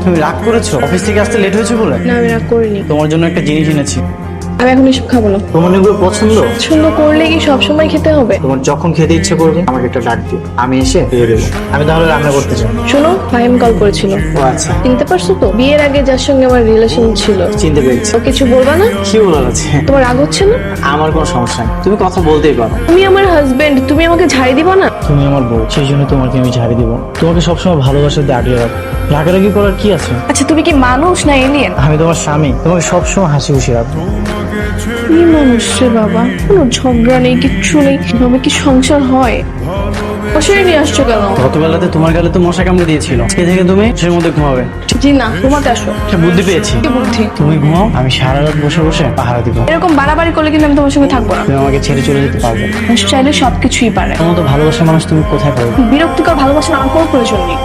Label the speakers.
Speaker 1: তুমি রাগ করেছো অফিস থেকে আসতে লেট হয়েছে বলে?
Speaker 2: না আমি রাগ করিনি।
Speaker 1: তোমার জন্য একটা জিনিস এনেছি।
Speaker 2: আমি এখন এসব খাবো না।
Speaker 1: তোমার এগুলো পছন্দ?
Speaker 2: পছন্দ করলে কি সবসময় খেতে হবে?
Speaker 1: তোমার যখন খেতে ইচ্ছে করবে আমাকে একটা ডাক দিও, আমি এসে দিয়ে দেবো। আমি তাহলে রান্না করতে চাই।
Speaker 2: শোনো, ফাহিম কল করেছিল।
Speaker 1: ও আচ্ছা,
Speaker 2: চিনতে পারছো তো? বিয়ের আগে যার সঙ্গে আমার রিলেশন ছিল।
Speaker 1: চিনতে পেরেছি।
Speaker 2: ও কিছু বলবা না?
Speaker 1: কি বলার আছে?
Speaker 2: তোমার রাগ হচ্ছে না?
Speaker 1: আমার কোনো সমস্যা নেই, তুমি কথা বলতেই পারো।
Speaker 2: তুমি আমার হাজবেন্ড, তুমি আমাকে ঝাড়ি দিবা না?
Speaker 1: তুমি আমার বউ, সেই জন্য তোমাকে আমি ঝাড়ি দিব। তোমাকে সবসময় ভালোবাসা দিয়ে আগলে রাখবো। রাগারাগি করার কি আছে?
Speaker 2: আচ্ছা তুমি কি মানুষ না এলিয়েন?
Speaker 1: আমি তোমার স্বামী, তোমাকে সবসময় হাসি খুশি রাখবো।
Speaker 2: কি মানুষ রে বাবা, কোনো ঝগড়া নেই, কিচ্ছু নেই, এভাবে কি সংসার হয়? মশারি নিয়ে আসছো কেন?
Speaker 1: গতবেলাতে তোমার গালে তো মশা কামড়ে দিয়েছিল, আজকে থেকে তুমি সে মধ্যে ঘুমাবে।
Speaker 2: জি না, ঘুমাতে আসো।
Speaker 1: একটা বুদ্ধি পেয়েছি।
Speaker 2: কি বুদ্ধি?
Speaker 1: তুমি ঘুমাও, আমি সারা রাত বসে বসে পাহারা দিব।
Speaker 2: এরকম বাড়াবাড়ি করলে কিন্তু আমি তোমার সঙ্গে থাকবো না।
Speaker 1: তুমি আমাকে ছেড়ে চলে যেতে পারবে না।
Speaker 2: মানুষ চাইলে সবকিছুই পারে।
Speaker 1: তোমার মতো ভালোবাসার মানুষ তুমি কোথায় পাবে?
Speaker 2: বিরক্তিকর ভালোবাসা আমার কোনো প্রয়োজন নেই।